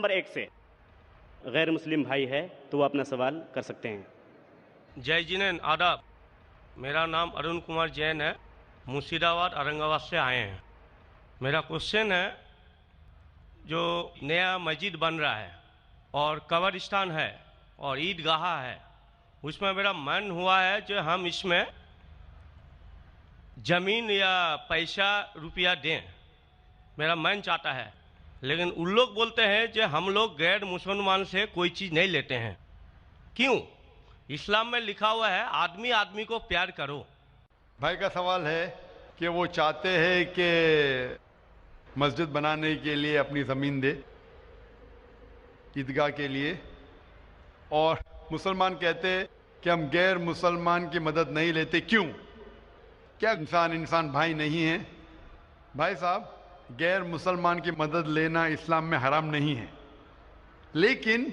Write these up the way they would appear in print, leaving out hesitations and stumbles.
Number 1 से गैर मुस्लिम भाई है तो वो अपना सवाल कर सकते हैं। जय जिनेन आदाब। मेरा नाम अरुण कुमार जैन है। मुर्शिदाबाद औरंगाबाद से आए हैं। मेरा क्वेश्चन है, जो नया मस्जिद बन रहा है और कब्रिस्तान है और ईदगाह है, उसमें मेरा मन हुआ है जो हम इसमें ज़मीन या पैसा रुपया दें, मेरा मन चाहता है। लेकिन उन लोग बोलते हैं कि हम लोग गैर मुसलमान से कोई चीज़ नहीं लेते हैं। क्यों? इस्लाम में लिखा हुआ है आदमी आदमी को प्यार करो। भाई का सवाल है कि वो चाहते हैं कि मस्जिद बनाने के लिए अपनी ज़मीन दे ईदगाह के लिए, और मुसलमान कहते हैं कि हम गैर मुसलमान की मदद नहीं लेते। क्यों? क्या इंसान भाई नहीं है? भाई साहब, गैर मुसलमान की मदद लेना इस्लाम में हराम नहीं है, लेकिन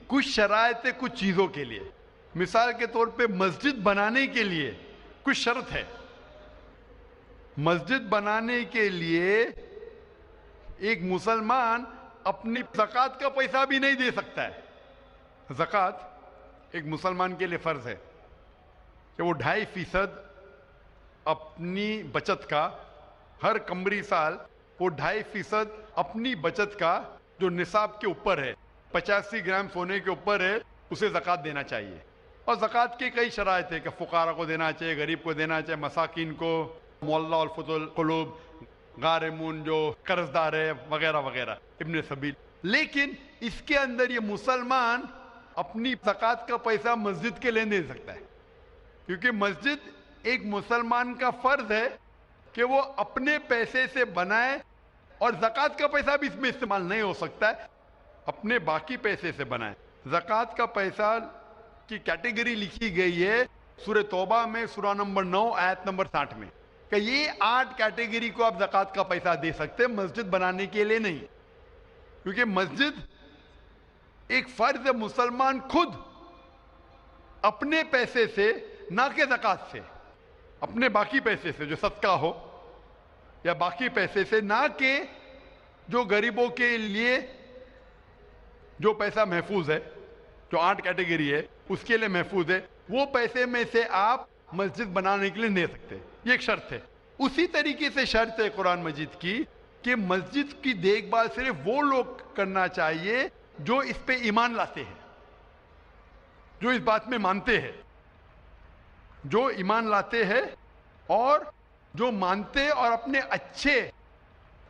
कुछ शराइत है कुछ चीज़ों के लिए। मिसाल के तौर पे मस्जिद बनाने के लिए कुछ शर्त है। मस्जिद बनाने के लिए एक मुसलमान अपनी ज़कात का पैसा भी नहीं दे सकता है। ज़कात एक मुसलमान के लिए फ़र्ज़ है कि वो 2.5% अपनी बचत का, हर कमरी साल वो 2.5% अपनी बचत का जो निसाब के ऊपर है, 85 ग्राम सोने के ऊपर है, उसे ज़कात देना चाहिए। और ज़कात के कई शराइत है कि फ़ुकारा को देना चाहिए, गरीब को देना चाहिए, मसाकिन को, मौल्ला और फुतुल कुलूब, गारिमून जो कर्जदार है, वगैरह वगैरह, इब्ने सबील। लेकिन इसके अंदर ये मुसलमान अपनी ज़कात का पैसा मस्जिद के लिए दे सकता है, क्योंकि मस्जिद एक मुसलमान का फ़र्ज है कि वो अपने पैसे से बनाए, और ज़कात का पैसा भी इसमें इस्तेमाल नहीं हो सकता है, अपने बाकी पैसे से बनाए। ज़कात का पैसा की कैटेगरी लिखी गई है सूरह तौबा में, सूरा नंबर 9 आयत नंबर 60 में, कि ये 8 कैटेगरी को आप ज़कात का पैसा दे सकते हैं, मस्जिद बनाने के लिए नहीं। क्योंकि मस्जिद एक फ़र्ज है, मुसलमान खुद अपने पैसे से, ना कि ज़कात से, अपने बाकी पैसे से जो सदका हो या बाकी पैसे से, ना कि जो गरीबों के लिए जो पैसा महफूज है, जो 8 कैटेगरी है उसके लिए महफूज है, वो पैसे में से आप मस्जिद बनाने के लिए दे सकते हैं। ये एक शर्त है। उसी तरीके से शर्त है कुरान मजीद की कि मस्जिद की देखभाल सिर्फ वो लोग करना चाहिए जो इस पे ईमान लाते हैं, जो इस बात में मानते हैं, जो ईमान लाते हैं और जो मानते हैं, और अपने अच्छे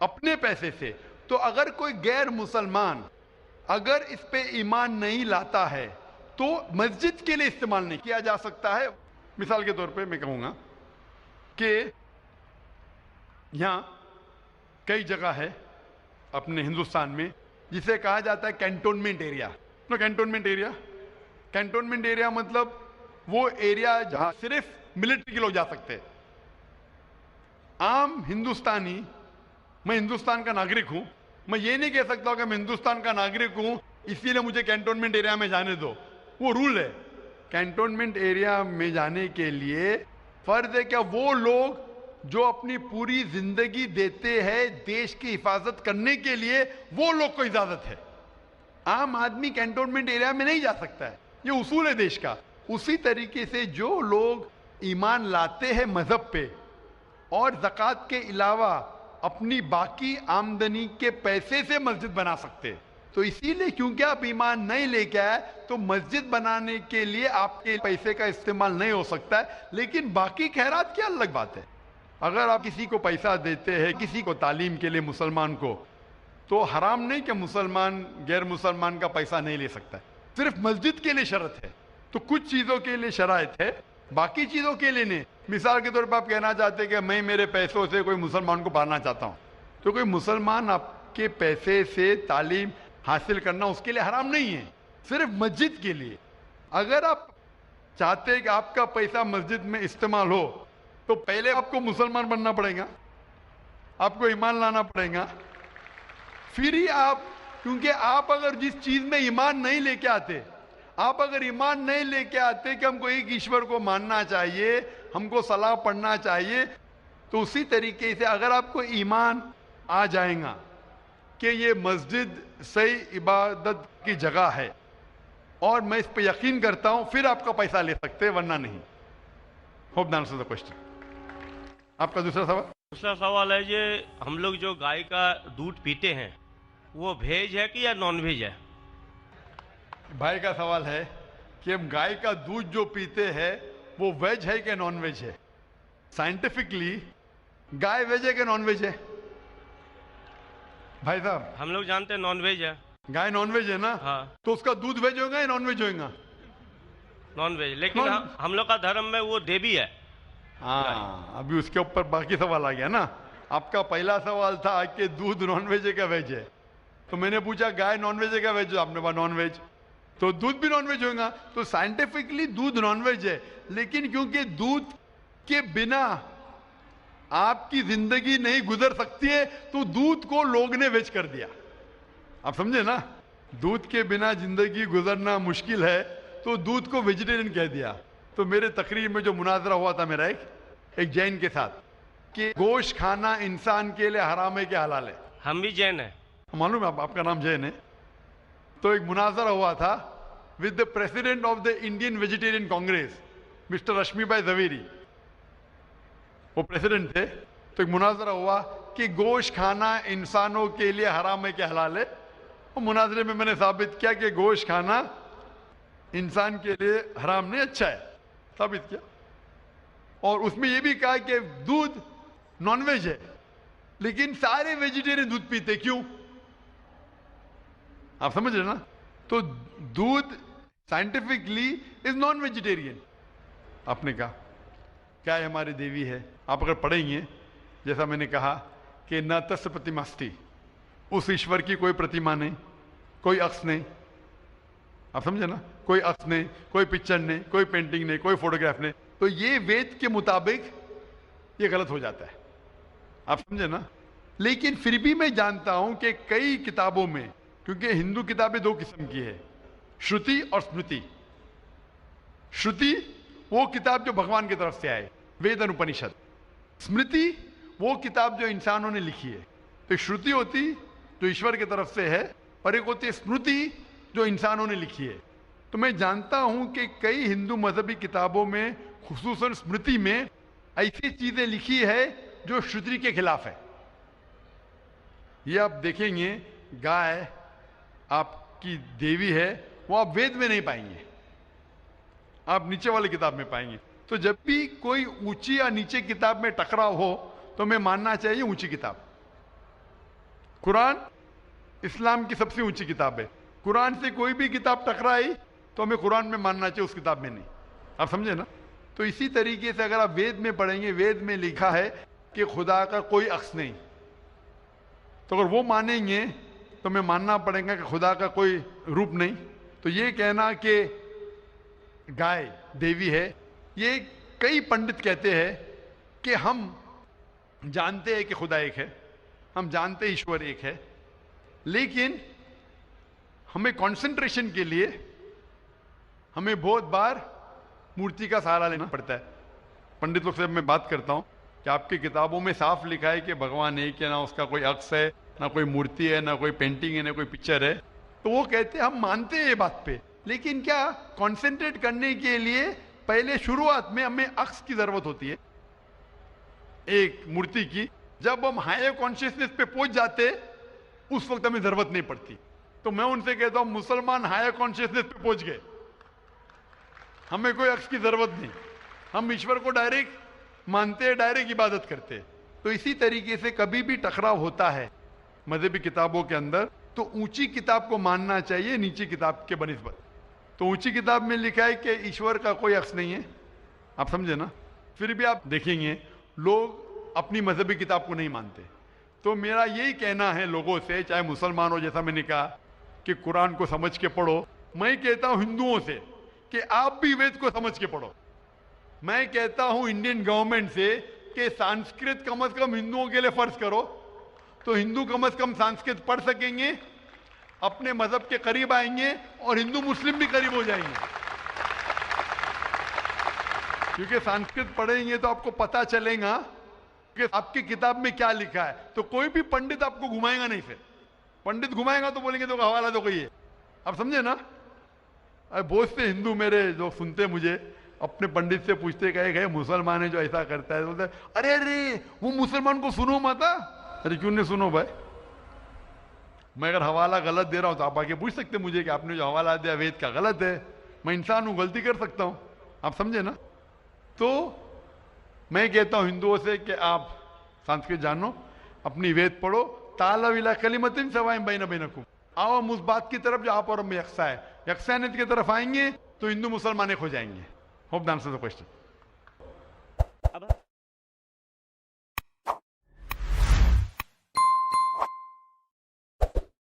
अपने पैसे से। तो अगर कोई गैर मुसलमान अगर इस पे ईमान नहीं लाता है तो मस्जिद के लिए इस्तेमाल नहीं किया जा सकता है। मिसाल के तौर पे मैं कहूँगा कि यहाँ कई जगह है अपने हिंदुस्तान में जिसे कहा जाता है कैंटोनमेंट एरिया। तो कैंटोनमेंट एरिया मतलब वो एरिया जहाँ सिर्फ मिलिट्री के लोग जा सकते हैं। आम हिंदुस्तानी, मैं हिंदुस्तान का नागरिक हूं, मैं ये नहीं कह सकता कि मैं हिंदुस्तान का नागरिक हूं इसीलिए मुझे कैंटोनमेंट एरिया में जाने दो। वो रूल है। कैंटोनमेंट एरिया में जाने के लिए फर्ज है क्या वो लोग जो अपनी पूरी जिंदगी देते हैं देश की हिफाजत करने के लिए, वो लोग को इजाजत है। आम आदमी कैंटोनमेंट एरिया में नहीं जा सकता है, ये उसूल है देश का। उसी तरीके से जो लोग ईमान लाते हैं मजहब पे और ज़कात के अलावा अपनी बाकी आमदनी के पैसे से मस्जिद बना सकते हैं। तो इसीलिए क्योंकि आप ईमान नहीं लेके आए तो मस्जिद बनाने के लिए आपके पैसे का इस्तेमाल नहीं हो सकता है। लेकिन बाकी खैरात की अलग बात है। अगर आप किसी को पैसा देते हैं, किसी को तालीम के लिए, मुसलमान को, तो हराम नहीं कि मुसलमान गैर मुसलमान का पैसा नहीं ले सकता है। सिर्फ मस्जिद के लिए शर्त है। तो कुछ चीज़ों के लिए शराइत है, बाकी चीज़ों के लिए नहीं। मिसाल के तौर पर आप कहना चाहते हैं कि मैं मेरे पैसों से कोई मुसलमान को पढ़ाना चाहता हूँ, तो कोई मुसलमान आपके पैसे से तालीम हासिल करना उसके लिए हराम नहीं है, सिर्फ मस्जिद के लिए। अगर आप चाहते हैं कि आपका पैसा मस्जिद में इस्तेमाल हो तो पहले आपको मुसलमान बनना पड़ेगा, आपको ईमान लाना पड़ेगा, फिर ही आप, क्योंकि आप अगर जिस चीज़ में ईमान नहीं लेके आते, आप अगर ईमान नहीं लेके आते कि हमको एक ईश्वर को मानना चाहिए, हमको सलाह पढ़ना चाहिए, तो उसी तरीके से अगर आपको ईमान आ जाएगा कि ये मस्जिद सही इबादत की जगह है और मैं इस पे यकीन करता हूं, फिर आपका पैसा ले सकते हैं, वरना नहीं। Hope the answer the question. आपका दूसरा सवाल। दूसरा सवाल है ये, हम लोग जो गाय का दूध पीते हैं वो वेज है कि या नॉन वेज है? भाई का सवाल है कि हम गाय का दूध जो पीते हैं वो वेज है कि नॉन वेज है। साइंटिफिकली गाय वेज है कि नॉन वेज है भाई साहब? हम लोग जानते हैं नॉन वेज है। गाय नॉन वेज है ना? हाँ। तो उसका दूध वेज होगा या नॉन वेज होगा? नॉन वेज, लेकिन हम लोग का धर्म में वो देवी है। हाँ, अभी उसके ऊपर बाकी सवाल आ गया ना। आपका पहला सवाल था कि दूध नॉन वेज है क्या वेज है, तो मैंने पूछा गाय नॉन वेज है क्या वेज है, आपने कहा नॉन वेज, तो दूध भी नॉन वेज होगा। तो साइंटिफिकली दूध नॉन वेज है, लेकिन क्योंकि दूध के बिना आपकी जिंदगी नहीं गुजर सकती है तो दूध को लोग ने वेज कर दिया। आप समझे ना? दूध के बिना जिंदगी गुजरना मुश्किल है तो दूध को वेजिटेरियन कह दिया। तो मेरे तकरीर में जो मुनाजरा हुआ था मेरा एक जैन के साथ कि गोश्त खाना इंसान के लिए हराम है क्या हलाल है? हम भी जैन है। मालूम है आपका नाम जैन है। तो एक मुनाजरा हुआ था with the president of the Indian vegetarian congress mister Rashmi bhai Jhaveri, वो प्रेसिडेंट थे। तो एक मुनाजरा हुआ कि गोश्त खाना इंसानों के लिए हराम है क्या हलाल है। और मुनाजरे में मैंने साबित किया कि गोश्त खाना इंसान के लिए हराम नहीं, अच्छा है, साबित किया। और उसमें यह भी कहा कि दूध नॉनवेज है, लेकिन सारे वेजिटेरियन दूध पीते, क्यों? आप समझ रहे ना? तो दूध साइंटिफिकली इज नॉन वेजिटेरियन। आपने कहा क्या है, हमारी देवी है। आप अगर पढ़ेंगे, जैसा मैंने कहा कि न तस्य प्रतिमास्ति, उस ईश्वर की कोई प्रतिमा नहीं, कोई अक्स नहीं। आप समझे ना? कोई अक्स नहीं, कोई पिक्चर नहीं, कोई पेंटिंग नहीं, कोई फोटोग्राफ नहीं। तो ये वेद के मुताबिक ये गलत हो जाता है। आप समझे ना? लेकिन फिर भी मैं जानता हूं कि कई किताबों में, क्योंकि हिंदू किताबें दो किस्म की है, श्रुति और स्मृति। श्रुति वो किताब जो भगवान की तरफ से आए, वेद और उपनिषद। स्मृति वो किताब जो इंसानों ने लिखी है। तो श्रुति होती जो ईश्वर की तरफ से है, और एक होती है स्मृति जो इंसानों ने लिखी है। तो मैं जानता हूं कि कई हिंदू मजहबी किताबों में, खुसूसन स्मृति में, ऐसी चीजें लिखी है जो श्रुति के खिलाफ है। ये आप देखेंगे, गाय आपकी देवी है, वो आप वेद में नहीं पाएंगे, आप नीचे वाली किताब में पाएंगे। तो जब भी कोई ऊंची या नीचे किताब में टकराव हो तो हमें मानना चाहिए ऊंची किताब। कुरान इस्लाम की सबसे ऊंची किताब है। कुरान से कोई भी किताब टकराई तो हमें कुरान में मानना चाहिए, उस किताब में नहीं। आप समझे ना? तो इसी तरीके से अगर आप वेद में पढ़ेंगे, वेद में लिखा है कि खुदा का कोई अक्स नहीं, तो अगर वो मानेंगे तो हमें मानना पड़ेगा कि खुदा का कोई रूप नहीं। तो ये कहना कि गाय देवी है, ये कई पंडित कहते हैं कि हम जानते हैं कि खुदा एक है, हम जानते हैं ईश्वर एक है, लेकिन हमें कंसंट्रेशन के लिए हमें बहुत बार मूर्ति का सहारा लेना पड़ता है। पंडित लोग से मैं बात करता हूं कि आपकी किताबों में साफ लिखा है कि भगवान एक है, ना उसका कोई अक्स है, ना कोई मूर्ति है, ना कोई पेंटिंग है, ना कोई पिक्चर है। तो वो कहते हैं हम मानते हैं ये बात पे, लेकिन क्या कंसंट्रेट करने के लिए पहले शुरुआत में हमें अक्स की जरूरत होती है, एक मूर्ति की। जब हम हायर कॉन्शियसनेस पे पहुंच जाते उस वक्त हमें जरूरत नहीं पड़ती। तो मैं उनसे कहता हूं मुसलमान हायर कॉन्शियसनेस पे पहुंच गए, हमें कोई अक्स की जरूरत नहीं, हम ईश्वर को डायरेक्ट मानते हैं, डायरेक्ट इबादत करते हैं। तो इसी तरीके से कभी भी टकराव होता है मजहबी किताबों के अंदर तो ऊंची किताब को मानना चाहिए नीची किताब के बनिस्बत। तो ऊंची किताब में लिखा है कि ईश्वर का कोई अक्स नहीं है। आप समझे ना? फिर भी आप देखेंगे लोग अपनी मजहबी किताब को नहीं मानते। तो मेरा यही कहना है लोगों से, चाहे मुसलमान हो, जैसा मैंने कहा कि कुरान को समझ के पढ़ो, मैं कहता हूं हिंदुओं से कि आप भी वेद को समझ के पढ़ो। मैं कहता हूं इंडियन गवर्नमेंट से कि संस्कृत कम से कम हिंदुओं के लिए फर्ज करो, तो हिंदू कम से कम संस्कृत पढ़ सकेंगे, अपने मजहब के करीब आएंगे और हिंदू मुस्लिम भी करीब हो जाएंगे। क्योंकि संस्कृत पढ़ेंगे तो आपको पता चलेगा कि आपकी किताब में क्या लिखा है। तो कोई भी पंडित आपको घुमाएगा नहीं, फिर पंडित घुमाएगा तो बोलेंगे तो हवाला दो कोई है। आप समझे ना? अरे बहुत से हिंदू मेरे जो सुनते मुझे अपने पंडित से पूछते कहे गए मुसलमान है जो ऐसा करता है, बोलते अरे अरे वो मुसलमान को सुनो मत। अरे क्यों नहीं सुनो भाई? मैं अगर हवाला गलत दे रहा हूं तो आप आके पूछ सकते मुझे कि आपने जो हवाला दिया वेद का गलत है। मैं इंसान हूं, गलती कर सकता हूं। आप समझे ना? तो मैं कहता हूं हिंदुओं से कि आप संस्कृत जानो, अपनी वेद पढ़ो, ताला विला कलिमतिन सवाइम बैना बैनकुम। आओ हम उस बात की तरफ जो आप और हम यकसा है, यकसानियत की तरफ आएंगे तो हिंदू मुसलमान एक हो जाएंगे। Hope the answer the question.